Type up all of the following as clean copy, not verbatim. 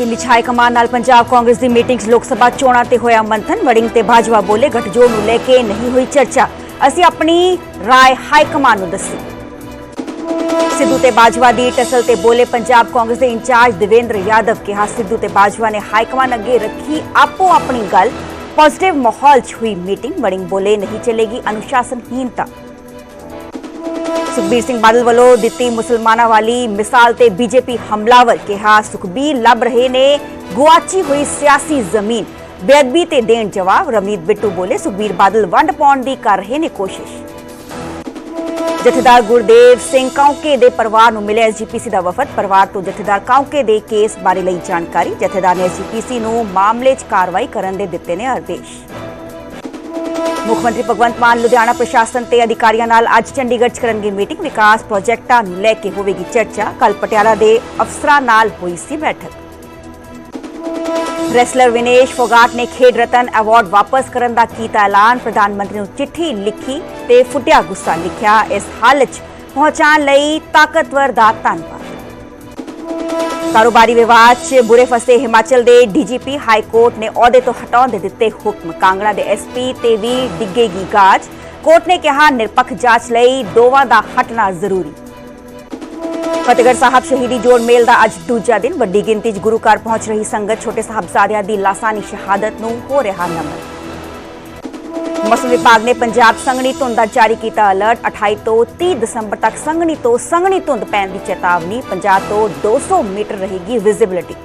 Delhi high command नाल पंजाब कांग्रेस की meeting लोक सभा चोणां ते होया मंथन। वड़िंग ते भाजपा बोले गठजोड़ नूं लेके नहीं हुई चर्चा, असीं अपनी राय हाई कमान नूं दस्सी। सिद्धू ते बाजवा दी टसल ते बोले पंजाब कांग्रेस के इंचार्ज देवेंद्र यादव। कहा सिद्धू ते बाजवा ने हाई कमान अगे रखी आपो अपनी गल, पॉजिटिव माहौल च हुई मीटिंग। वड़िंग बोले नहीं चलेगी अनुशासनहीनता। सुखबीर सिंह बादल वालों दिती मुसलमाना वाली मिसाल ते बीजेपी हमलावर। कहा सुखबीर लब रहे ने गुआची हुई सियासी जमीन, बेअदबी ते देण जवाब। रवनीत बिट्टू बोले सुखबीर बादल वंड पाउण दी कर रहे ने कोशिश। जथेदार गुरदेव सिंह काउके दे परिवार नूं मिले एसजीपीसी दा वफद। परिवार तो जथेदार काउके दे केस बारे लई जानकारी। जथेदार ने एसजीपीसी नूं मामले च कार्रवाई करन दे दित्ते ने आदेश। मुख्यमंत्री भगवंत मान लुधियाना प्रशासन ते अधिकारियों नाल अज चंडीगढ़ च करनगे मीटिंग। विकास प्रोजेक्टां नूं लैके होवेगी चर्चा। कल पटियाला दे अफसरां नाल हुई सी बैठक। रेसलर विनेश फोगाट ने खेड रतन अवार्ड वापस करन दा कीता ऐलान। प्रधानमंत्री नूं चिट्ठी लिखी ते फुटिया गुस्सा। लिखिया इस हाल च पहुंचाण लई ताकतवर दा धन्नवाद। कारोबारी विवाद च बुरे फसे हिमाचल दे डीजीपी हाई कोर्ट ने ओहदे तो हटाउण दे दित्ते हुक्म। कांगड़ा दे एसपी ते भी डिगेगी गाज। कोर्ट ने कहा निरपक्ष जांच लई दोवां दा हटना जरूरी। फतेहगढ़ साहब शहीदी जोड़ मेल दा अज दूजा दिन। वड्डी गिनती च गुरु घर पहुंच रही संगत। छोटे साहबजादियां दी लासानी शहादत नूं हो रहा नमन। मौसम विभाग ने पंजाब संघनी धुंध दा जारी किया अलर्ट। 28 तो 30 दिसंबर तक संघनी धुंध पैण दी चेतावनी। 50 तो 200 मीटर रहेगी विजिबिलिटी।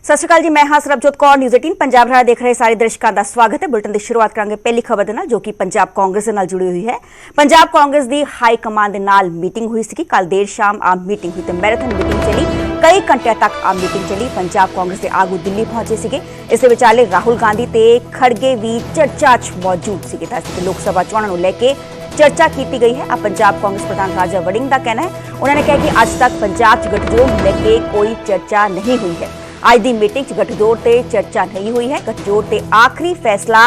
सत श्री अकाल जी, मैं हाँ सरबजोत कौर। न्यूज़ 18 पंजाब हरियाणा देख रहे सारे दर्शकों का स्वागत है। बुलेटिन की शुरुआत करेंगे पहली खबर दे नाल जो कि पंजाब कांग्रेस दे नाल जुड़ी हुई है। पंजाब कांग्रेस की हाई कमान दे नाल मीटिंग हुई सी। कल देर शाम आ मीटिंग हुई तो मैराथन मीटिंग चली। कई घंटे तक आ मीटिंग चली। पंजाब कांग्रेस के आगू दिल्ली पहुंचे सीगे। इस विचाले राहुल गांधी ते खड़गे भी चर्चा च मौजूद सीगे। लोक सभा चोणां नूं लैके चर्चा की गई है। अब पंजाब कांग्रेस प्रधान राजा वड़िंग का कहना है, उन्होंने कहा कि अज तक पंजाब च गठजोड़ लैके कोई चर्चा नहीं हुई है। आज की मीटिंग च गठजोड़ ते चर्चा नहीं हुई है। गठजोड़ ते आखिरी फैसला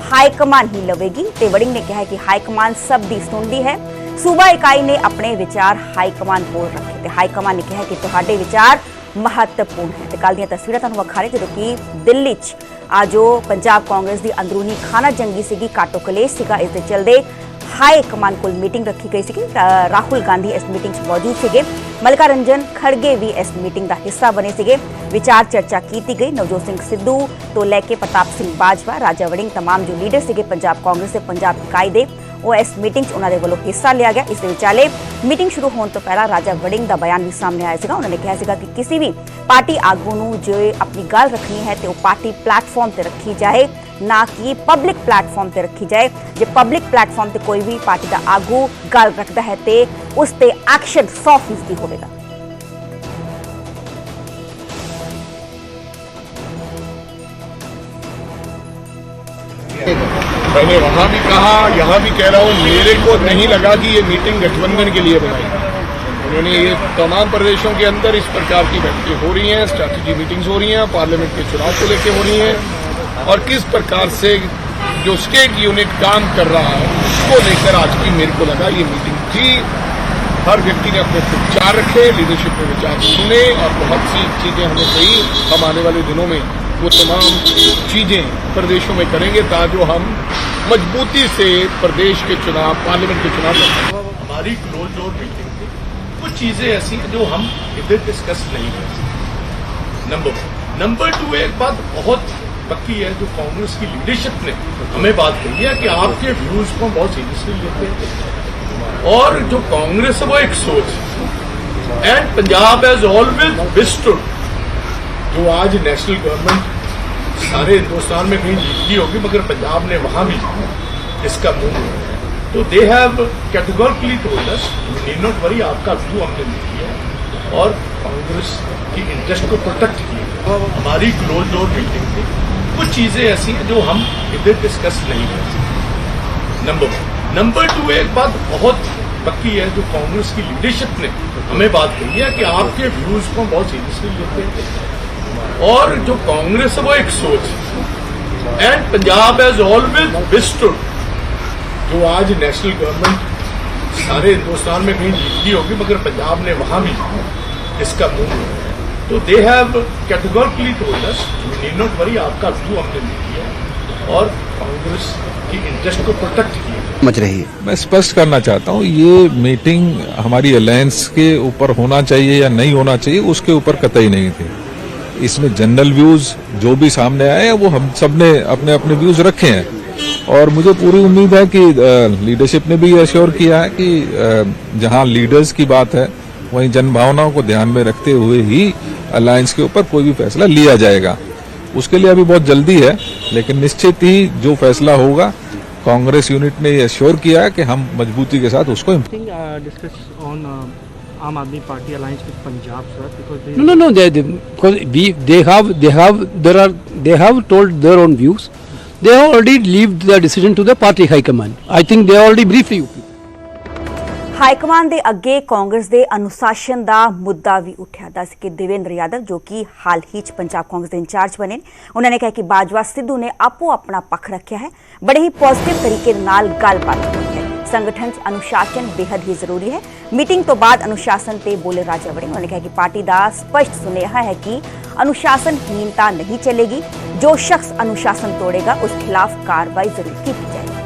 हाईकमान ही लवेगी। ते वड़िंग ने कहा कि हाईकमान सब दी सुनती है। सूबा इकाई ने अपने विचार हाईकमान कोल रखे ते हाईकमान ने कहा कि तुहाडे विचार महत्वपूर्ण है। ते कल दी तस्वीरां तुहानूं विखा रहे जो कि दिल्ली च आज जो पंजाब कांग्रेस की अंदरूनी खाना जंगी सीगी, काटो कलेश सीगा। इस दे चलदे हाई कमान कोल मीटिंग रखी गई सी। राहुल गांधी इस मीटिंग च मौजूद सीगे। मल्लिका रंजन खड़गे भी इस मीटिंग का हिस्सा बने सीगे। विचार चर्चा की गई। नवजोत सिंह सिद्धू तो लैके प्रताप सिंह बाजवा, राजा वड़िंग तमाम जो लीडर सीगे पंजाब कांग्रेस से पंजाब इकाई दे वो इस मीटिंग उन्होंने वालों हिस्सा लिया गया। इस विचाले मीटिंग शुरू होने तो पहला राजा वड़िंग का बयान भी सामने आया सीगा। उन्होंने कहा सीगा कि किसी भी पार्टी आगू नूं जो अपनी गल रखनी है तो पार्टी प्लेटफॉर्म पर रखी जाए, ना कि पब्लिक प्लेटफॉर्म पर रखी जाए। जो पब्लिक प्लेटफॉर्म पर कोई भी पार्टी का आगू गल रखता है तो उस पर एक्शन 100% होगा। मैंने वहाँ भी कहा, यहाँ भी कह रहा हूँ, मेरे को नहीं लगा कि ये मीटिंग गठबंधन के लिए बनाई। उन्होंने ये तमाम प्रदेशों के अंदर इस प्रकार की बैठकें हो रही हैं, स्ट्रैटेजी मीटिंग्स हो रही हैं, पार्लियामेंट के चुनाव को लेकर हो रही हैं और किस प्रकार से जो स्टेट यूनिट काम कर रहा है उसको लेकर आज की मेरे को लगा ये मीटिंग थी। हर व्यक्ति ने अपने विचार रखे, लीडरशिप में विचार सुने और बहुत सी चीज़ें हमें कही। हम आने वाले दिनों में वो तमाम चीज़ें प्रदेशों में करेंगे ताकि हम मजबूती से प्रदेश के चुनाव, पार्लियामेंट के चुनाव हमारी क्लोज डोर मीटिंग थी। कुछ चीज़ें ऐसी हैं जो हम इधर डिस्कस नहीं कर सकते। नंबर 2 एक बात बहुत पक्की है जो कांग्रेस की लीडरशिप ने हमें बात कही है कि आपके व्यूज को बहुत सीरियसली लेते हैं और जो कांग्रेस है वो एक सोच एंड पंजाब हैज ऑलवेज विस्टूड। जो आज नेशनल गवर्नमेंट सारे हिंदुस्तान में कहीं जीतती होगी मगर पंजाब ने वहां भी इसका मुंह तो they have categorically told us need not worry, आपका व्यू हमने लिख लिया और कांग्रेस की इंटरेस्ट को प्रोटेक्ट किया। हमारी क्लोज डोर मीटिंग थी। कुछ चीजें ऐसी हैं जो हम इधर डिस्कस नहीं कर सकते। नंबर 2 एक बात बहुत पक्की है जो कांग्रेस की लीडरशिप ने हमें बात कही है कि आपके व्यूज को बहुत सीरियसली लेते हैं और जो कांग्रेस है वो एक सोच एंड पंजाब हैज ऑलवेज विस्टूड, जो आज नेशनल गवर्नमेंट सारे हिंदुस्तान में कहीं जीतती होगी मगर पंजाब ने वहां भी इसका मुंह है। तो they have categorically told us we need not worry, आपका व्यू हमने ले लिया और कांग्रेस की इंटरेस्ट को प्रोटेक्ट किया मच रही है। मैं स्पष्ट करना चाहता हूँ, ये मीटिंग हमारी अलायंस के ऊपर होना चाहिए या नहीं होना चाहिए उसके ऊपर कतई नहीं थी। इसमें जनरल व्यूज जो भी सामने आए हैं वो हम सब ने अपने अपने व्यूज रखे हैं और मुझे पूरी उम्मीद है कि लीडरशिप ने भी एश्योर किया है कि जहां लीडर्स की बात है वहीं जनभावनाओं को ध्यान में रखते हुए ही अलायंस के ऊपर कोई भी फैसला लिया जाएगा। उसके लिए अभी बहुत जल्दी है, लेकिन निश्चित ही जो फैसला होगा कांग्रेस यूनिट ने एश्योर किया है कि हम मजबूती के साथ उसको discuss on Aam Aadmi Party alliance with Punjab, sir, because they No. They have told their own views. They have already left the decision to the party high command. I think they already briefed you. High command ਦੇ ਅੱਗੇ ਕਾਂਗਰਸ ਦੇ ਅਨੁਸ਼ਾਸਨ ਦਾ ਮੁੱਦਾ ਵੀ ਉੱਠਿਆ। ਦੱਸ ਕਿ ਦੇਵੇਂਦਰ ਯਾਦਵ ਜੋ ਕਿ ਹਾਲ ਹੀ ਚ ਪੰਜਾਬ ਕਾਂਗਰਸ ਦੇ ਇੰਚਾਰਜ ਬਣੇ, ਉਹਨਾਂ ਨੇ ਕਿਹਾ ਕਿ ਬਾਜਵਾ ਸਿੱਧੂ ਨੇ ਆਪੋ ਆਪਣਾ ਪੱਖ ਰੱਖਿਆ ਹੈ, ਬੜੇ ਹੀ ਪੋਜ਼ਿਟਿਵ ਤਰੀਕੇ ਨਾਲ ਗੱਲਬਾਤ ਹੋਈ ਹੈ। संगठन च अनुशासन बेहद ही जरूरी है। मीटिंग तो बाद अनुशासन ते बोले राजा वड़िंग, उन्होंने कहा कि पार्टी का स्पष्ट सुनेहा है कि अनुशासनहीनता नहीं चलेगी, जो शख्स अनुशासन तोड़ेगा उस खिलाफ कार्रवाई जरूर की जाएगी।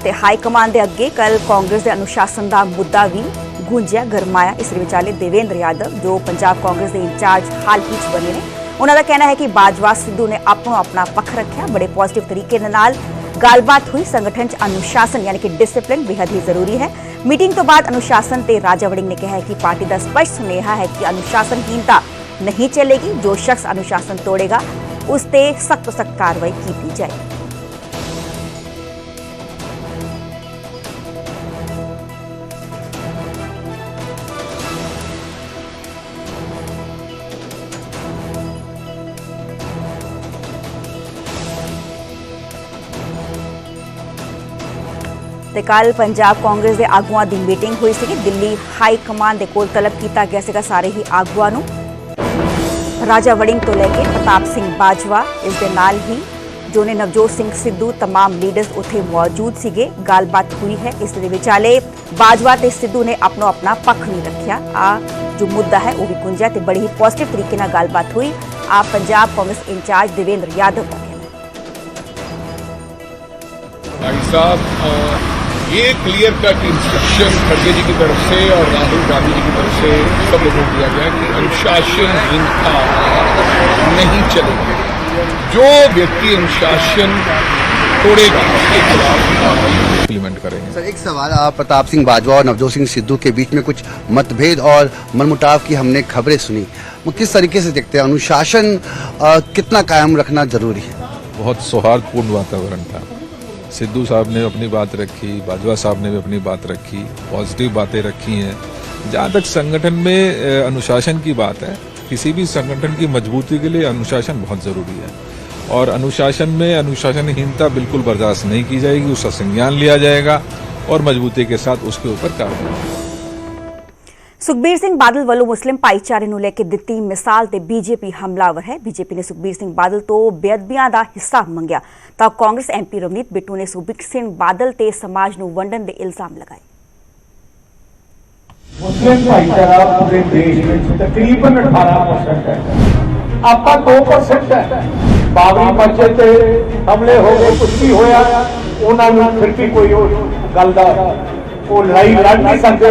ते हाईकमान के अगे कल कांग्रेस के अनुशासन का मुद्दा भी गूंजिया गरमाया। इस विचाले देवेंद्र यादव जो पंजाब कांग्रेस के इंचार्ज हाल ही बने ने, उन्होंने कहना है कि बाजवा सिद्धू ने अपना पक्ष रखा, बड़े पॉजिटिव तरीके नाल गलबात हुई। संगठन च अनुशासन यानी कि डिसिप्लिन बेहद ही जरूरी है। मीटिंग तो बाद अनुशासन ते राजा वड़िंग ने कहा है कि पार्टी का स्पष्ट सुनेहा है कि अनुशासनहीनता नहीं चलेगी, जो शख्स अनुशासन तोड़ेगा उस ते सख्त कार्रवाई की जाएगी। ਤੇ ਕੱਲ ਪੰਜਾਬ ਕਾਂਗਰਸ ਦੇ ਆਗੂਆਂ ਦੀ ਮੀਟਿੰਗ ਹੋਈ ਸੀ। ਦਿੱਲੀ ਹਾਈ ਕਮਾਂਡ ਦੇ ਕੋਲ ਤਲਬ ਕੀਤਾ ਗਿਆ ਸੀਗਾ ਸਾਰੇ ਹੀ ਆਗੂਆਂ ਨੂੰ, ਰਾਜਾ ਵੜਿੰਗ ਤੋਂ ਲੈ ਕੇ ਪ੍ਰਤਾਪ ਸਿੰਘ ਬਾਜਵਾ, ਇਸ ਦੇ ਨਾਲ ਹੀ ਜੋ ਨੇ ਨਵਜੋਤ ਸਿੰਘ ਸਿੱਧੂ, तमाम ਲੀਡਰਸ ਉੱਥੇ ਮੌਜੂਦ ਸੀਗੇ। ਗੱਲਬਾਤ ਹੋਈ ਹੈ। ਇਸ ਦੇ ਵਿਚਾਲੇ ਬਾਜਵਾ ਤੇ ਸਿੱਧੂ ਨੇ ਆਪਣਾ ਪੱਖ ਨਹੀਂ ਰੱਖਿਆ। ਆ ਜੋ ਮੁੱਦਾ ਹੈ ਉਹ ਵੀ ਗੁੰਜਿਆ ਤੇ ਬੜੀ ਹੀ ਪੋਜ਼ਿਟਿਵ ਤਰੀਕੇ ਨਾਲ ਗੱਲਬਾਤ ਹੋਈ। ਆ पंजाब कांग्रेस इंचार्ज देवेंद्र यादव का कहना है। भाई साहब, ये क्लियर कट इंस्ट्रक्शन खड़गे जी की तरफ से और राहुल गांधी जी की तरफ से सब लोगों को दिया गया कि अनुशासनहीनता नहीं चलेगी, जो व्यक्ति अनुशासन तोड़ेगा उसके खिलाफ इम्प्लीमेंट करेंगे। सर, एक सवाल, प्रताप सिंह बाजवा और नवजोत सिंह सिद्धू के बीच में कुछ मतभेद और मनमुटाव की हमने खबरें सुनी, वो किस तरीके से देखते हैं? अनुशासन कितना कायम रखना जरूरी है? बहुत सौहार्दपूर्ण वातावरण था। सिद्धू साहब ने अपनी बात रखी, बाजवा साहब ने भी अपनी बात रखी, पॉजिटिव बातें रखी हैं। जहाँ तक संगठन में अनुशासन की बात है, किसी भी संगठन की मजबूती के लिए अनुशासन बहुत जरूरी है और अनुशासन में अनुशासनहीनता बिल्कुल बर्दाश्त नहीं की जाएगी, उसका संज्ञान लिया जाएगा और मजबूती के साथ उसके ऊपर कार्रवाई। सुखबीर सिंह बादल वालों मुस्लिम भाईचारे ਨੂੰ ਲੈ ਕੇ ਦਿੱਤੀ ਮਿਸਾਲ ਤੇ ਬੀਜੇਪੀ ਹਮਲਾਵਰ ਹੈ। ਬੀਜੇਪੀ ਨੇ ਸੁਖਬੀਰ ਸਿੰਘ ਬਾਦਲ ਤੋਂ ਬੇਅਦਬੀਆਂ ਦਾ ਹਿੱਸਾ ਮੰਗਿਆ ਤਾਂ ਕਾਂਗਰਸ ਐਮਪੀ ਰਵਨੀਤ ਬਿੱਟੂ ਨੇ ਸੁਖਬੀਰ ਸਿੰਘ ਬਾਦਲ ਤੇ ਸਮਾਜ ਨੂੰ ਵੰਡਣ ਦੇ ਇਲਜ਼ਾਮ ਲਗਾਏ। मुस्लिम भाईचारा पूरे देश में तकरीबन 18% है, आपका 2% है। बाबरी मस्जिद ते हमले हो गए, कुछ भी होया, उन्होंने फिर भी कोई गल दा वो लड़ाई लड़ नहीं सकते।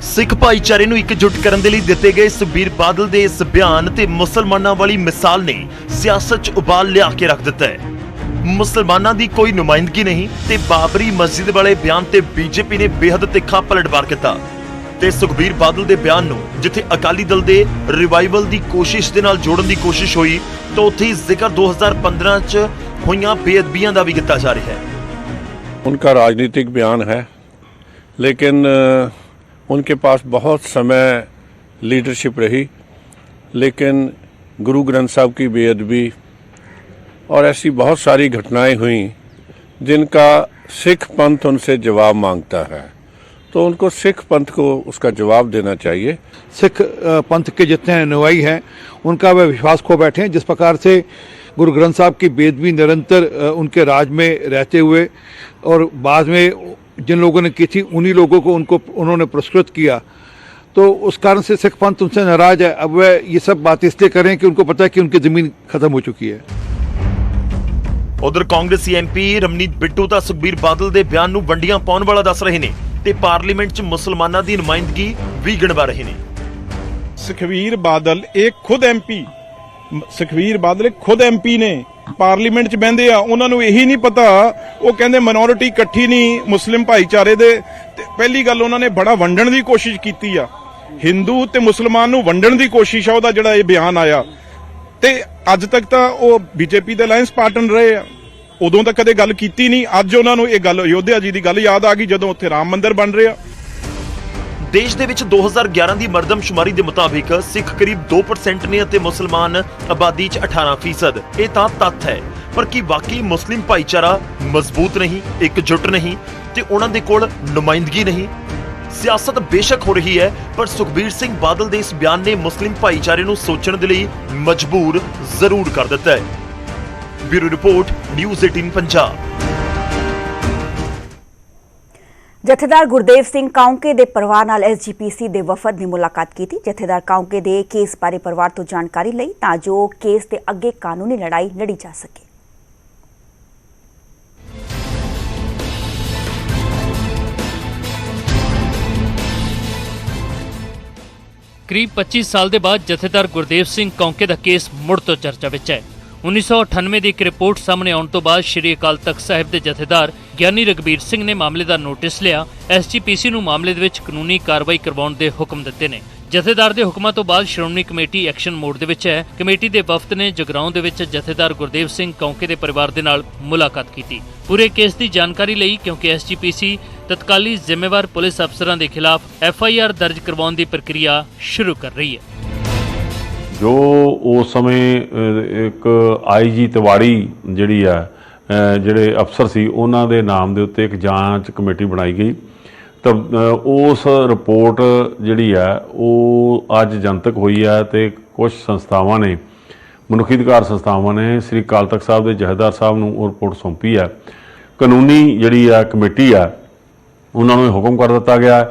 ਸਿੱਖ ਭਾਈਚਾਰੇ ਨੂੰ ਇਕਜੁੱਟ ਕਰਨ ਦੇ ਲਈ ਦਿੱਤੇ ਗਏ ਸੁਖਬੀਰ ਬਾਦਲ ਦੇ ਇਸ ਬਿਆਨ ਤੇ ਮੁਸਲਮਾਨਾਂ ਵਾਲੀ ਮਿਸਾਲ ਨੇ ਸਿਆਸਤ 'ਚ ਉਬਾਲ ਲਿਆ ਕੇ ਰੱਖ ਦਿੱਤਾ ਹੈ। ਮੁਸਲਮਾਨਾਂ ਦੀ ਕੋਈ ਨੁਮਾਇੰਦਗੀ ਨਹੀਂ ਤੇ ਬਾਬਰੀ ਮਸਜਿਦ ਵਾਲੇ ਬਿਆਨ ਤੇ ਬੀਜੇਪੀ ਨੇ ਬੇहद ਤਿੱਖਾ ਪਲਟਵਾਰ ਕੀਤਾ ਤੇ ਸੁਖਬੀਰ ਬਾਦਲ ਦੇ ਬਿਆਨ ਨੂੰ ਜਿੱਥੇ ਅਕਾਲੀ ਦਲ ਦੇ ਰਿਵਾਈਵਲ ਦੀ ਕੋਸ਼ਿਸ਼ ਦੇ ਨਾਲ ਜੋੜਨ ਦੀ ਕੋਸ਼ਿਸ਼ ਹੋਈ ਤਾਂ ਉੱਥੇ ਹੀ ਜ਼ਿਕਰ 2015 'ਚ ਹੋਈਆਂ ਬੇਅਦਬੀਆਂ ਦਾ ਵੀ ਕੀਤਾ ਜਾ ਰਿਹਾ ਹੈ। उनका राजनीतिक बयान है, लेकिन उनके पास बहुत समय लीडरशिप रही, लेकिन गुरु ग्रंथ साहब की बेअदबी और ऐसी बहुत सारी घटनाएं हुई जिनका सिख पंथ उनसे जवाब मांगता है। तो उनको सिख पंथ को उसका जवाब देना चाहिए। सिख पंथ के जितने अनुयायी हैं उनका वह विश्वास खो बैठे हैं। जिस प्रकार से गुरु ग्रंथ साहब की बेदबी निरंतर उनके राज में रहते हुए और बाद में जिन लोगों ने की थी उन्हीं लोगों को उन्होंने पुरस्कृत किया, तो उस कारण से सिख पंथ उनसे नाराज है। अब वह ये सब बात इसलिए करें कि उनको पता है कि उनकी जमीन खत्म हो चुकी है। उधर कांग्रेसी एमपी रमनीत बिट्टू ਤਾਂ ਸੁਖਬੀਰ ਬਾਦਲ ਦੇ ਬਿਆਨ ਨੂੰ ਵੰਡੀਆਂ ਪਾਉਣ ਵਾਲਾ ਦੱਸ ਰਹੇ ਨੇ ਤੇ ਪਾਰਲੀਮੈਂਟ 'ਚ ਮੁਸਲਮਾਨਾਂ ਦੀ ਨੁਮਾਇੰਦਗੀ ਵੀ ਗਿਣਵਾ ਰਹੇ ਨੇ। ਸੁਖਬੀਰ ਬਾਦਲ ਇਹ ਖੁਦ ਐਮਪੀ ਨੇ ਪਾਰਲੀਮੈਂਟ 'ਚ ਬਹਿੰਦੇ ਆ, ਉਹਨਾਂ ਨੂੰ ਇਹੀ ਨਹੀਂ ਪਤਾ। ਉਹ ਕਹਿੰਦੇ ਮਿਨੋਰਿਟੀ ਇਕੱਠੀ ਨਹੀਂ ਮੁਸਲਿਮ ਭਾਈਚਾਰੇ ਦੇ। ਤੇ ਪਹਿਲੀ ਗੱਲ ਉਹਨਾਂ ਨੇ ਬੜਾ ਵੰਡਣ ਦੀ ਕੋਸ਼ਿਸ਼ ਕੀਤੀ ਆ, ਹਿੰਦੂ ਤੇ ਮੁਸਲਮਾਨ ਨੂੰ ਵੰਡਣ ਦੀ ਕੋਸ਼ਿਸ਼ ਆ। ਉਹਦਾ ਜਿਹੜਾ ਇਹ ਬਿਆਨ ਆਇਆ ਤੇ ਅੱਜ ਤੱਕ ਤਾਂ ਉਹ ਬੀਜੇਪੀ ਦੇ ਅਲਾਈਅੰਸ ਪਾਰਟਨਰ ਰਹੇ ਆ, ਉਦੋਂ ਤਾਂ ਕਦੇ ਗੱਲ ਕੀਤੀ ਨਹੀਂ। ਅੱਜ ਉਹਨਾਂ ਨੂੰ ਇਹ ਗੱਲ ਅਯੋਧਿਆ ਜੀ ਦੀ ਗੱਲ ਯਾਦ ਆ ਗਈ ਜਦੋਂ ਉੱਥੇ ਰਾਮ ਮੰਦਿਰ ਬਣ ਰਿਹਾ। ਦੇਸ਼ ਦੇ ਵਿੱਚ 2011 ਦੀ ਮਰਦਮਸ਼ੁਮਾਰੀ ਦੇ ਮੁਤਾਬਿਕ ਸਿੱਖ ਕਰੀਬ 2% ਨੇ ਅਤੇ ਮੁਸਲਮਾਨ ਆਬਾਦੀ 'ਚ 18%। ਇਹ ਤਾਂ ਤੱਥ ਹੈ, ਪਰ ਕੀ ਵਾਕਈ ਮੁਸਲਿਮ ਭਾਈਚਾਰਾ ਮਜ਼ਬੂਤ ਨਹੀਂ, ਇਕਜੁੱਟ ਨਹੀਂ ਤੇ ਉਹਨਾਂ ਦੇ ਕੋਲ ਨੁਮਾਇੰਦਗੀ ਨਹੀਂ? ਸਿਆਸਤ ਬੇਸ਼ੱਕ ਹੋ ਰਹੀ ਹੈ, ਪਰ ਸੁਖਬੀਰ ਸਿੰਘ ਬਾਦਲ ਦੇ ਇਸ ਬਿਆਨ ਨੇ ਮੁਸਲਿਮ ਭਾਈਚਾਰੇ ਨੂੰ ਸੋਚਣ ਦੇ ਲਈ ਮਜਬੂਰ ਜ਼ਰੂਰ ਕਰ ਦਿੱਤਾ ਹੈ। Bureau report, news 18 Punjab. ਜਥੇਦਾਰ ਗੁਰਦੇਵ ਸਿੰਘ ਕਾਉਂਕੇ ਦੇ ਪਰਿਵਾਰ ਨਾਲ ਐਸਜੀਪੀਸੀ ਦੇ ਵਫਦ ਨੇ ਮੁਲਾਕਾਤ ਕੀਤੀ। ਜਥੇਦਾਰ ਕਾਉਂਕੇ ਦੇ ਕੇਸ ਬਾਰੇ ਪਰਿਵਾਰ ਤੋਂ ਜਾਣਕਾਰੀ ਲਈ ਤਾਂ ਜੋ ਕੇਸ ਦੇ ਅੱਗੇ ਕਾਨੂੰਨੀ ਲੜਾਈ ਲੜੀ ਜਾ ਸਕੇ। ਕਰੀਬ 25 ਸਾਲ ਦੇ ਬਾਅਦ ਜਥੇਦਾਰ ਗੁਰਦੇਵ ਸਿੰਘ ਕਾਉਂਕੇ ਦਾ ਕੇਸ ਮੁੜ ਤੋਂ ਚਰਚਾ ਵਿੱਚ ਹੈ। 1998 ਦੀ ਇੱਕ ਰਿਪੋਰਟ ਸਾਹਮਣੇ ਆਉਣ ਤੋਂ ਬਾਅਦ ਸ਼੍ਰੀ ਅਕਾਲ ਤਖਤ ਸਾਹਿਬ ਦੇ ਜਥੇਦਾਰ ਗਿਆਨੀ ਰਘਬੀਰ ਸਿੰਘ ਨੇ ਮਾਮਲੇ ਦਾ ਨੋਟਿਸ ਲਿਆ। ਐਸਜੀਪੀਸੀ ਨੂੰ ਮਾਮਲੇ ਦੇ ਵਿੱਚ ਕਾਨੂੰਨੀ ਕਾਰਵਾਈ ਕਰਵਾਉਣ ਦੇ ਹੁਕਮ ਦਿੱਤੇ ਨੇ। ਜਥੇਦਾਰ ਦੇ ਹੁਕਮਾਂ ਤੋਂ ਬਾਅਦ ਸ਼੍ਰੋਮਣੀ ਕਮੇਟੀ ਐਕਸ਼ਨ ਮੋਡ ਦੇ ਵਿੱਚ ਹੈ। ਕਮੇਟੀ ਦੇ ਵਫਦ ਨੇ ਜਗਰਾਉਂ ਦੇ ਵਿੱਚ ਜਥੇਦਾਰ ਗੁਰਦੇਵ ਸਿੰਘ ਕਾਉਂਕੇ ਦੇ ਪਰਿਵਾਰ ਦੇ ਨਾਲ ਮੁਲਾਕਾਤ ਕੀਤੀ। ਪੂਰੇ ਕੇਸ ਦੀ ਜਾਣਕਾਰੀ ਲਈ, ਕਿਉਂਕਿ ਐਸਜੀਪੀਸੀ ਤਤਕਾਲੀ ਜ਼ਿੰਮੇਵਾਰ ਪੁਲਿਸ ਅਫਸਰਾਂ ਦੇ ਖਿਲਾਫ ਐਫਆਈਆਰ ਦਰਜ ਕਰਵਾਉਣ ਦੀ ਪ੍ਰਕਿਰਿਆ ਸ਼ੁਰੂ ਕਰ ਰਹੀ ਹੈ। ਜੋ ਉਸ ਸਮੇਂ ਇੱਕ ਆਈਜੀ ਤਿਵਾੜੀ ਜਿਹੜੀ ਆ ਜਿਹੜੇ ਅਫਸਰ ਸੀ ਉਹਨਾਂ ਦੇ ਨਾਮ ਦੇ ਉੱਤੇ ਇੱਕ ਜਾਂਚ ਕਮੇਟੀ ਬਣਾਈ ਗਈ। ਤਾਂ ਉਸ ਰਿਪੋਰਟ ਜਿਹੜੀ ਆ ਉਹ ਅੱਜ ਜਨਤਕ ਹੋਈ ਹੈ ਤੇ ਕੁਝ ਸੰਸਥਾਵਾਂ ਨੇ, ਮਨੁੱਖੀ ਅਧਿਕਾਰ ਸੰਸਥਾਵਾਂ ਨੇ ਸ੍ਰੀ ਅਕਾਲ ਤਖਤ ਸਾਹਿਬ ਦੇ ਜਥੇਦਾਰ ਸਾਹਿਬ ਨੂੰ ਉਹ ਰਿਪੋਰਟ ਸੌਂਪੀ ਹੈ। ਕਾਨੂੰਨੀ ਜਿਹੜੀ ਆ ਕਮੇਟੀ ਆ ਉਹਨਾਂ ਨੂੰ ਹੁਕਮ ਕਰ ਦਿੱਤਾ ਗਿਆ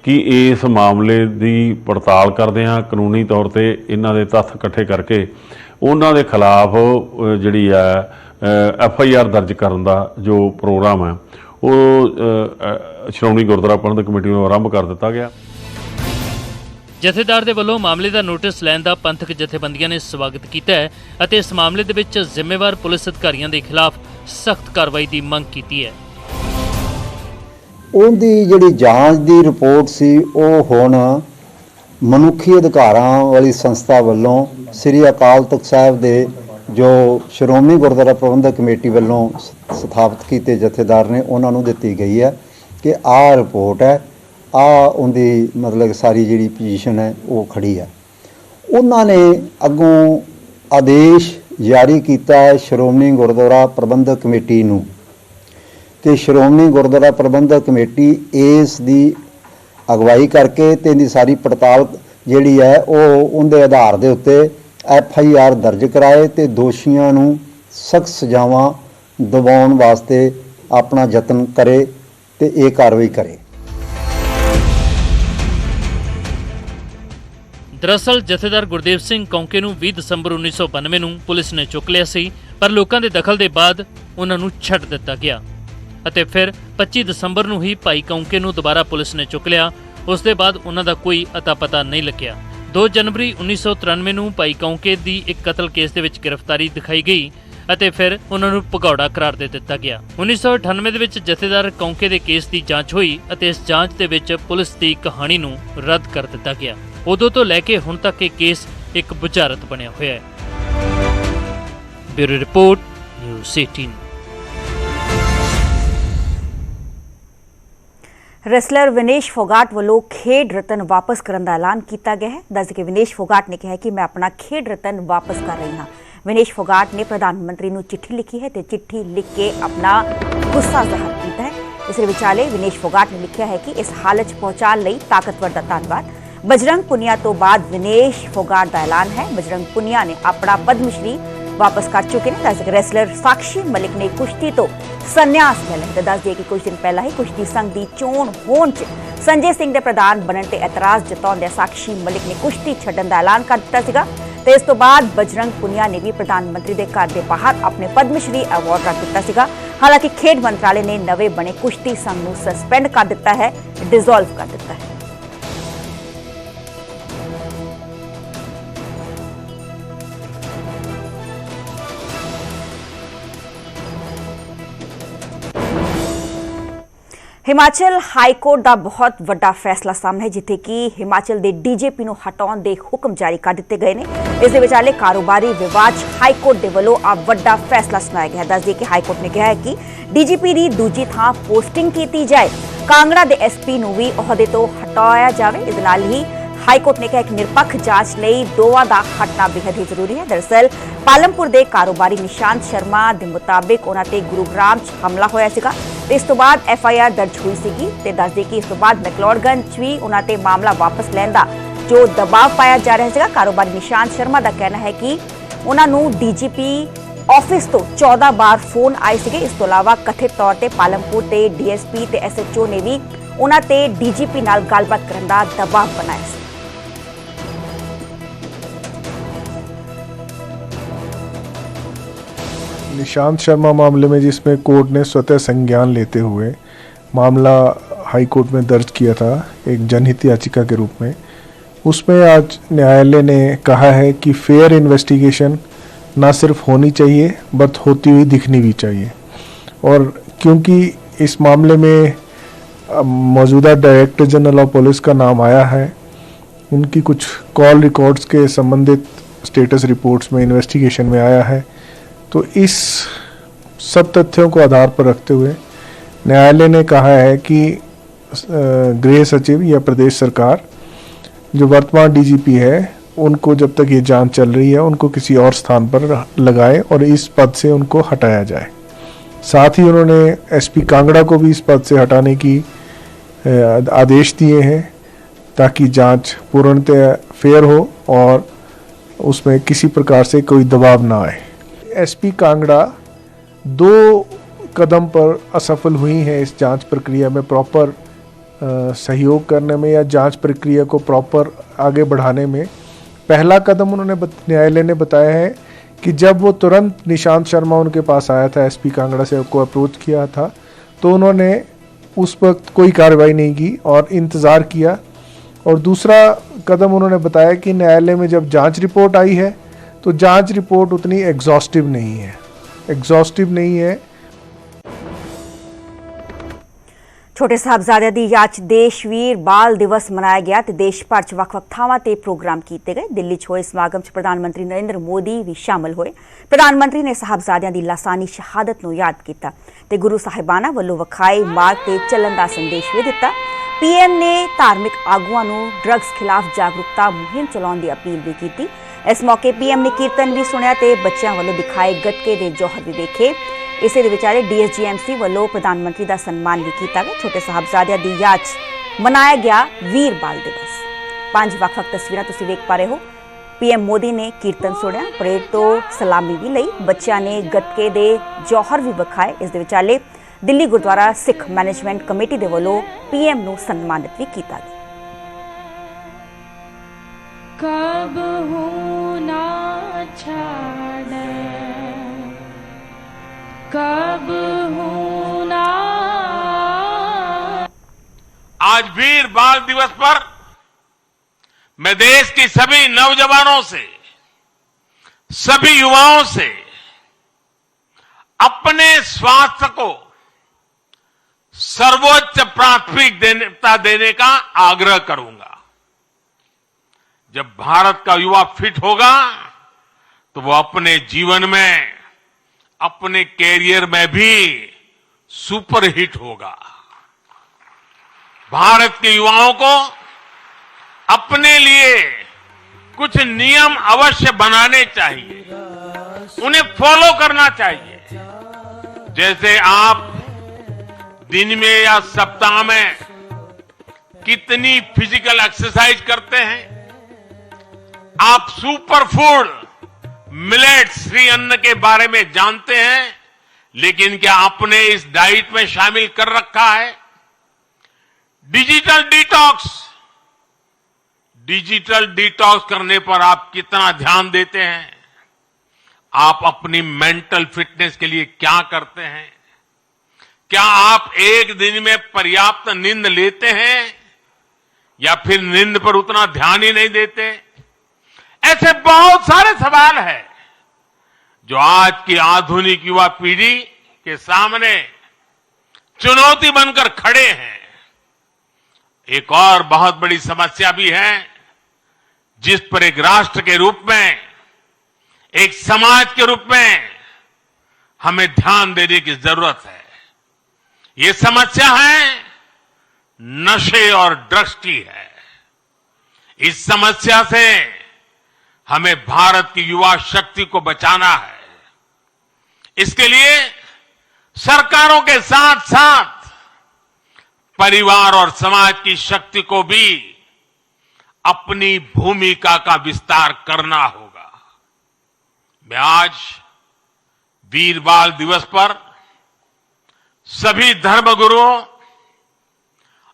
ਕਿ ਇਸ ਮਾਮਲੇ ਦੀ ਪੜਤਾਲ ਕਰਦੇ ਹਾਂ, ਕਾਨੂੰਨੀ ਤੌਰ ਤੇ ਇਹਨਾਂ ਦੇ ਤੱਥ ਇਕੱਠੇ ਕਰਕੇ ਉਹਨਾਂ ਦੇ ਖਿਲਾਫ ਜਿਹੜੀ ਆ ਐਫਆਈਆਰ ਦਰਜ ਕਰਨ ਦਾ ਜੋ ਪ੍ਰੋਗਰਾਮ ਹੈ ਉਹ ਸ਼੍ਰੋਮਣੀ ਗੁਰਦੁਆਰਾ ਪ੍ਰਬੰਧਕ ਕਮੇਟੀ ਨੂੰ ਆਰੰਭ ਕਰ ਦਿੱਤਾ ਗਿਆ। ਜਥੇਦਾਰ ਦੇ ਵੱਲੋਂ ਮਾਮਲੇ ਦਾ ਨੋਟਿਸ ਲੈਣ ਦਾ ਪੰਥਕ ਜਥੇਬੰਦੀਆਂ ਨੇ ਸਵਾਗਤ ਕੀਤਾ ਹੈ ਅਤੇ ਇਸ ਮਾਮਲੇ ਦੇ ਵਿੱਚ ਜ਼ਿੰਮੇਵਾਰ ਪੁਲਿਸ ਅਧਿਕਾਰੀਆਂ ਦੇ ਖਿਲਾਫ ਸਖਤ ਕਾਰਵਾਈ ਦੀ ਮੰਗ ਕੀਤੀ ਹੈ। ਉਹਦੀ ਜਿਹੜੀ ਜਾਂਚ ਦੀ ਰਿਪੋਰਟ ਸੀ ਉਹ ਹੁਣ ਮਨੁੱਖੀ ਅਧਿਕਾਰਾਂ ਵਾਲੀ ਸੰਸਥਾ ਵੱਲੋਂ ਸ੍ਰੀ ਅਕਾਲ ਤਖਤ ਸਾਹਿਬ ਦੇ ਜੋ ਸ਼੍ਰੋਮਣੀ ਗੁਰਦੁਆਰਾ ਪ੍ਰਬੰਧਕ ਕਮੇਟੀ ਵੱਲੋਂ ਸਥਾਪਿਤ ਕੀਤੇ ਜਥੇਦਾਰ ਨੇ ਉਹਨਾਂ ਨੂੰ ਦਿੱਤੀ ਗਈ ਹੈ ਕਿ ਆਹ ਰਿਪੋਰਟ ਹੈ, ਆਹ ਉਹਦੀ ਮਤਲਬ ਸਾਰੀ ਜਿਹੜੀ ਪੋਜੀਸ਼ਨ ਹੈ ਉਹ ਖੜੀ ਹੈ। ਉਹਨਾਂ ਨੇ ਅੱਗੋਂ ਆਦੇਸ਼ ਜਾਰੀ ਕੀਤਾ ਹੈ ਸ਼੍ਰੋਮਣੀ ਗੁਰਦੁਆਰਾ ਪ੍ਰਬੰਧਕ ਕਮੇਟੀ ਨੂੰ ਕਿ ਸ਼੍ਰੋਮਣੀ ਗੁਰਦੁਆਰਾ ਪ੍ਰਬੰਧਕ ਕਮੇਟੀ ਇਸ ਦੀ ਅਗਵਾਈ ਕਰਕੇ ਤੇ ਇਹਦੀ ਸਾਰੀ ਪੜਤਾਲ ਜਿਹੜੀ ਹੈ ਉਹ ਉਹਦੇ ਆਧਾਰ ਦੇ ਉੱਤੇ ਐਫਆਈਆਰ ਦਰਜ ਕਰਾਏ ਤੇ ਦੋਸ਼ੀਆਂ ਨੂੰ ਸਖਤ ਸਜ਼ਾਵਾਂ ਦਿਵਾਉਣ ਵਾਸਤੇ ਆਪਣਾ ਯਤਨ ਕਰੇ ਤੇ ਇਹ ਕਾਰਵਾਈ ਕਰੇ। ਦਰਅਸਲ ਜਥੇਦਾਰ ਗੁਰਦੇਵ ਸਿੰਘ ਕਾਉਂਕੇ ਨੂੰ 20 ਦਸੰਬਰ 1992 ਨੂੰ ਪੁਲਿਸ ਨੇ ਚੁੱਕ ਲਿਆ ਸੀ, ਪਰ ਲੋਕਾਂ ਦੇ ਦਖਲ ਦੇ ਬਾਅਦ ਉਹਨਾਂ ਨੂੰ ਛੱਡ ਦਿੱਤਾ ਗਿਆ ਅਤੇ ਫਿਰ 25 ਦਸੰਬਰ ਨੂੰ ਹੀ ਭਾਈ ਕਾਉਂਕੇ ਨੂੰ ਦੁਬਾਰਾ ਪੁਲਿਸ ਨੇ ਚੁੱਕ ਲਿਆ। ਉਸ ਦੇ ਬਾਅਦ ਉਹਨਾਂ ਦਾ ਕੋਈ ਅਤਾ ਪਤਾ ਨਹੀਂ ਲੱਗਿਆ। 2 ਜਨਵਰੀ 1993 ਨੂੰ ਭਾਈ ਕਾਉਂਕੇ ਦੀ ਇੱਕ ਕਤਲ ਕੇਸ ਦੇ ਵਿੱਚ ਗ੍ਰਿਫਤਾਰੀ ਦਿਖਾਈ ਗਈ ਅਤੇ ਫਿਰ ਉਹਨਾਂ ਨੂੰ ਭਗੌੜਾ ਕਰਾਰ ਦੇ ਦਿੱਤਾ ਗਿਆ। 1998 ਦੇ ਵਿੱਚ ਜਥੇਦਾਰ ਕਾਉਂਕੇ ਦੇ ਕੇਸ ਦੀ ਜਾਂਚ ਹੋਈ ਅਤੇ ਇਸ ਜਾਂਚ ਦੇ ਵਿੱਚ ਪੁਲਿਸ ਦੀ ਕਹਾਣੀ ਨੂੰ ਰੱਦ ਕਰ ਦਿੱਤਾ ਗਿਆ। ਉਦੋਂ ਤੋਂ ਲੈ ਕੇ ਹੁਣ ਤੱਕ ਇਹ ਕੇਸ ਇੱਕ ਬੁਝਾਰਤ ਬਣਿਆ ਹੋਇਆ ਹੈ। Bureau report, news 18। Wrestler Vinesh Phogat ਵੱਲੋਂ ਖੇਡ ਰਤਨ ਵਾਪਸ ਕਰਨ ਦਾ ਐਲਾਨ ਕੀਤਾ ਗਿਆ ਹੈ। ਦੱਸ ਕੇ ਵਿਨੇਸ਼ ਫੋਗਾਟ ਨੇ ਕਿਹਾ ਕਿ ਮੈਂ ਆਪਣਾ ਖੇਡ ਰਤਨ ਵਾਪਸ ਕਰ ਰਹੀ ਹਾਂ। ਵਿਨੇਸ਼ ਫੋਗਾਟ ਨੇ ਪ੍ਰਧਾਨ ਮੰਤਰੀ ਨੂੰ ਚਿੱਠੀ ਲਿਖੀ ਹੈ ਤੇ ਚਿੱਠੀ ਲਿਖ ਕੇ ਆਪਣਾ ਗੁੱਸਾ ਜ਼ਾਹਰ ਕੀਤਾ ਹੈ। इस दे विचाले विनेश फोगाट ने लिखा है कि इस हालत 'ਚ पहुंचाण ਲਈ ताकतवर ਦਾ ਧੰਨਵਾਦ। बजरंग पुनिया तो बाद विनेश फोगाट का ऐलान है। बजरंग पुनिया ने अपना पद्मश्री वापस कर चुके हैं। दस रेसलर साक्षी मलिक ने कुश्ती तो संन्यास ले लिया। दस दिए कि कुछ दिन पहला ही कुश्ती संघ की चोण होने च संजय सिंह के प्रधान बनने ते एतराज जताउंदे साक्षी मलिक ने कुश्ती छड्डण का ऐलान कर दिता सीगा। ते इस तो बाद बजरंग पुनिया ने भी प्रधानमंत्री के घर के बाहर अपने पद्मश्री अवार्ड रख दिता सीगा। हालांकि खेड मंत्रालय ने नवे बने कुश्ती संघ को सस्पेंड कर दिता है, डिसॉल्व कर दिता है। हिमाचल हाईकोर्ट का बहुत बड़ा फैसला सामने है, जिथे कि हिमाचल के डीजीपी को हटाने के हुक्म जारी कर दिए गए हैं। इस विचाले कारोबारी विवाद हाईकोर्ट के वालों आ बड़ा फैसला सुनाया गया। दस दिए कि हाईकोर्ट ने कहा है कि डीजीपी की दूजी थां पोस्टिंग की जाए, कांगड़ा के एसपी को भी ओहदे तो हटाया जाए। इस नाल ही हाईकोर्ट ने कहा कि निरपक्ष जांच लिए दोवां का हटना बेहद ही जरूरी है। दरअसल पालमपुर के कारोबारी निशांत शर्मा के मुताबिक उन्होंने गुरुग्राम हमला होया सीगा। इस तो बाद FIR दर्ज हुई सीगी। ते दस दी कि इस तो बाद मैकलोडगंज भी उन्होंने मामला वापस लैण दा जो दबाव पाया जा रहा है। कारोबारी निशांत शर्मा का कहना है कि उन्होंने डीजीपी ऑफिस तो 14 बार फोन आए थे। इस तो अलावा कथित तौर पर पालमपुर के DSP ते SHO ने भी उन्होंने डीजीपी नाल गलबात करने का दबाव बनाया। निशांत शर्मा मामले में जिसमें कोर्ट ने स्वतः संज्ञान लेते हुए मामला हाई कोर्ट में दर्ज किया था एक जनहित याचिका के रूप में, उसमें आज न्यायालय ने कहा है कि फेयर इन्वेस्टिगेशन ना सिर्फ होनी चाहिए बट होती हुई दिखनी भी चाहिए। और क्योंकि इस मामले में मौजूदा डायरेक्टर जनरल ऑफ पुलिस का नाम आया है, उनकी कुछ कॉल रिकॉर्ड्स के संबंधित स्टेटस रिपोर्ट्स में इन्वेस्टिगेशन में आया है, तो इस सब तथ्यों को आधार पर रखते हुए न्यायालय ने कहा है कि गृह सचिव या प्रदेश सरकार जो वर्तमान डीजीपी है उनको जब तक ये जांच चल रही है उनको किसी और स्थान पर लगाए और इस पद से उनको हटाया जाए। साथ ही उन्होंने एसपी कांगड़ा को भी इस पद से हटाने की आदेश दिए हैं ताकि जांच पूर्णतः फेयर हो और उसमें किसी प्रकार से कोई दबाव ना आए। एसपी कांगड़ा 2 कदम पर असफल हुई हैं इस जांच प्रक्रिया में प्रॉपर सहयोग करने में या जांच प्रक्रिया को प्रॉपर आगे बढ़ाने में। पहला कदम उन्होंने न्यायालय ने बताया है कि जब वो तुरंत निशांत शर्मा उनके पास आया था, एसपी कांगड़ा से को अप्रोच किया था, तो उन्होंने उस वक्त कोई कार्रवाई नहीं की और इंतज़ार किया। और दूसरा कदम उन्होंने बताया कि न्यायालय में जब जांच रिपोर्ट आई है तो जांच रिपोर्ट उतनी एग्जॉस्टिव नहीं है। छोटे साहबजादे दी याद च देशवीर बाल दिवस मनाया गया ते देश भर च वख-वख थावां ते प्रोग्राम किए गए। दिल्ली च होए समागम च प्रधानमंत्री नरेंद्र मोदी भी शामिल होए। प्रधानमंत्री ने साहबजादियां दी लासानी शहादत नूं याद किया ते गुरु साहिबाना वल्लों वखाए मार्ग ते चलन दा संदेश भी दिता। PM ने धार्मिक आगुआं नूं ड्रग्स खिलाफ जागरूकता मुहिम चलाउण दी अपील भी की। इस मौके PM ने कीर्तन भी सुनिया ते बच्चों वालों दिखाए गतके दे जौहर भी वेखे। इस विचारे DSGMC वालों प्रधानमंत्री का सम्मान भी किया गया। छोटे साहबजादियां दी याद मनाया गया वीर बाल दिवस। 5 वख-वख तस्वीरां तुसीं वेख पा रहे हो। PM मोदी ने कीर्तन सुनिया, परेड तो सलामी भी लई, बच्चों ने गतके दे जौहर भी विखाए। इस विचाले दिल्ली गुरुद्वारा सिख मैनेजमेंट कमेटी दे वालों PM नूं सन्मानित भी किया गया। कब होना छाड़े कब होना। आज वीर बाल दिवस पर मैं देश की सभी नौजवानों से, सभी युवाओं से अपने स्वास्थ्य को सर्वोच्च प्राथमिकता देने का आग्रह करूंगा। जब भारत का युवा फिट होगा तो वो अपने जीवन में, अपने कैरियर में भी सुपरहिट होगा। भारत के युवाओं को अपने लिए कुछ नियम अवश्य बनाने चाहिए, उन्हें फॉलो करना चाहिए। जैसे आप दिन में या सप्ताह में कितनी फिजिकल एक्सरसाइज करते हैं? आप सुपर फूड मिलेट्स श्री अन्न के बारे में जानते हैं, लेकिन क्या आपने इस डाइट में शामिल कर रखा है? डिजिटल डिटॉक्स करने पर आप कितना ध्यान देते हैं? आप अपनी मेंटल फिटनेस के लिए क्या करते हैं? क्या आप एक दिन में पर्याप्त नींद लेते हैं या फिर नींद पर उतना ध्यान ही नहीं देते? ऐसे बहुत सारे सवाल हैं जो आज की आधुनिक युवा पीढ़ी के सामने चुनौती बनकर खड़े हैं। एक और बहुत बड़ी समस्या भी है जिस पर एक राष्ट्र के रूप में, एक समाज के रूप में हमें ध्यान देने की जरूरत है। ये समस्या है नशे और ड्रग्स की है। इस समस्या से हमें भारत की युवा शक्ति को बचाना है। इसके लिए सरकारों के साथ साथ परिवार और समाज की शक्ति को भी अपनी भूमिका का विस्तार करना होगा। मैं आज वीर बाल दिवस पर सभी धर्मगुरुओं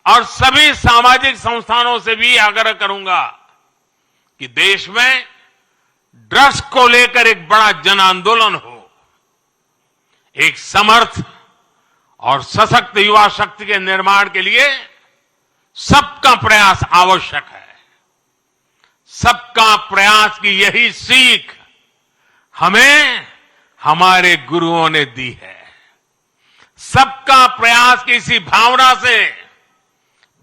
और सभी सामाजिक संस्थानों से भी आग्रह करूंगा कि देश में ड्रग्स को लेकर एक बड़ा जन आंदोलन हो। एक समर्थ और सशक्त युवा शक्ति के निर्माण के लिए सबका प्रयास आवश्यक है। सबका प्रयास की यही सीख हमें हमारे गुरुओं ने दी है। सबका प्रयास की इसी भावना से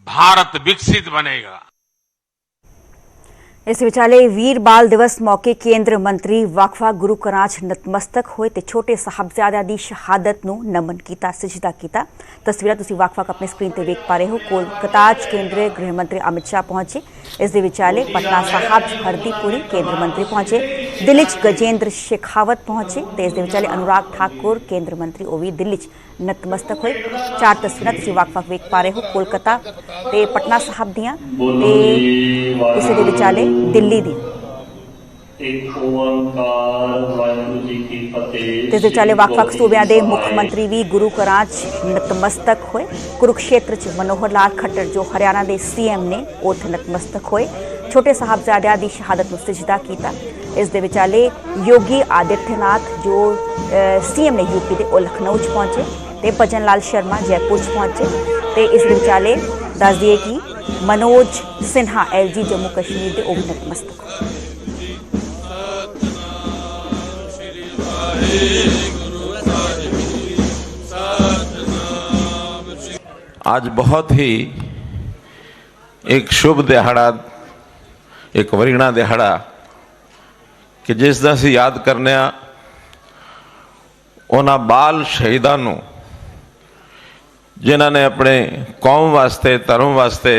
भारत विकसित बनेगा। इस विचाले वीर बाल दिवस मौके केंद्र मंत्री वक्फा गुरु कराच नतमस्तक होए ते छोटे साहबजादिਆਂ ਦੀ ਸ਼ਹਾਦਤ ਨੂੰ ਨਮਨ ਕੀਤਾ, ਸਜਦਾ ਕੀਤਾ। ਤਸਵੀਰਾਂ ਤੁਸੀਂ ਵਕਫਾ ਆਪਣੇ ਸਕਰੀਨ ਤੇ ਵੇਖ ਪਾ ਰਹੇ ਹੋ। ਕੋਲਕਾਤਾ 'ਚ ਕੇਂਦਰੀ ਗ੍ਰਹਿ ਮੰਤਰੀ ਅਮਿਤ ਸ਼ਾਹ ਪਹੁੰਚੇ। ਇਸ ਦੇ ਵਿਚਾਲੇ ਪਟਨਾ ਸਾਹਿਬ 'ਚ ਹਰਦੀਪੁਰੀ ਕੇਂਦਰ ਮੰਤਰੀ ਪਹੁੰਚੇ। ਦਿੱਲੀ 'ਚ ਗਜੇਂਦਰ ਸ਼ੇਖਾਵਤ ਪਹੁੰਚੇ ਤੇ ਇਸ ਦੇ ਵਿਚਾਲੇ ਅਨੁਰਾਗ ਠਾਕੁਰ ਕੇਂਦਰ ਮੰਤਰੀ ਉਹ ਵੀ ਦਿੱਲੀ 'ਚ ਨਤਮਸਤਕ ਹੋਏ। ਚਾਰ ਤਸਵੀਰਾਂ ਤੁਸੀਂ ਵਕਫਾ ਵੇਖ ਪਾ ਰਹੇ ਹੋ ਕੋਲਕਾਤਾ ਤੇ ਪਟਨਾ ਸਾਹਿਬ ਦੀਆਂ ਤੇ ਇਸ ਦੇ ਵਿਚਾਲੇ ਦਿੱਲੀ ਦੀ। ਤੇ ਵਿਚਾਲੇ ਵੱਖ-ਵੱਖ ਸੂਬਿਆਂ ਦੇ ਮੁੱਖ ਮੰਤਰੀ ਵੀ ਗੁਰੂ ਘਰਾਂ 'ਚ ਨਤਮਸਤਕ ਹੋਏ। ਕੁਰੂਕਸ਼ੇਤਰ 'ਚ ਮਨੋਹਰ ਲਾਲ ਖੱਟਰ ਜੋ ਹਰਿਆਣਾ ਦੇ ਸੀਐਮ ਨੇ ਉੱਥੇ ਨਤਮਸਤਕ ਹੋਏ। ਛੋਟੇ ਸਾਹਿਬਜ਼ਾਦਿਆਂ ਦੀ ਸ਼ਹਾਦਤ ਨੂੰ ਸਜਦਾ ਕੀਤਾ। ਇਸ ਦੇ ਵਿਚਾਲੇ ਯੋਗੀ ਆਦਿੱਤਿਆਨਾਥ ਜੋ ਸੀਐਮ ਨੇ ਯੂਪੀ ਦੇ ਉਹ ਲਖਨਊ 'ਚ ਪਹੁੰਚੇ ਤੇ ਭਜਨ ਲਾਲ ਸ਼ਰਮਾ ਜੈਪੁਰ 'ਚ ਪਹੁੰਚੇ ਤੇ ਇਸ ਦੇ ਵਿਚਾਲੇ ਦੱਸ ਦਈਏ ਕਿ मनोज सिन्हा एलजी जम्मू कश्मीर के ਉਹ ਵੀ ਨਤਮਸਤਕ ਹੋਏ। आज बहुत ही एक शुभ दिहाड़ा, एक वरीणा दिहाड़ा कि जिस ਦਾ ਅਸੀਂ याद करने उन्होंने बाल शहीदों ਨੂੰ जिन्होंने अपने कौम वास्ते धर्म वास्ते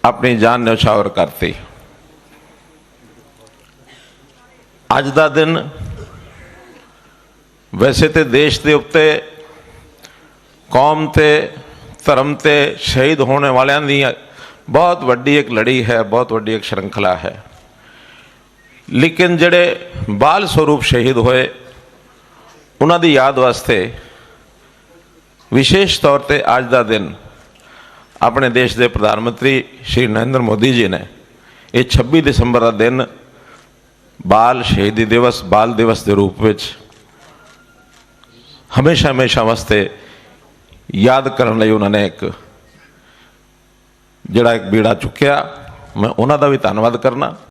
अपनी जान न्यौछावर करती। अज का दिन वैसे तो देश के उत्ते कौम ते धर्म ते शहीद होने वालियां दी बहुत वड्डी एक लड़ी है, बहुत वड्डी एक श्रृंखला है। लेकिन जिहड़े बाल स्वरूप शहीद होए उन्हां दी याद वास्ते विशेष तौर पर अज का दिन अपने देश के प्रधानमंत्री श्री नरेंद्र मोदी जी ने ये 26 दिसंबर का दिन बाल शहीदी दिवस, बाल दिवस के रूप में हमेशा हमेशा वास्ते याद करने लिए उन्होंने एक जिहड़ा एक बीड़ा चुक्या। मैं उन्हों का भी धन्यवाद करना।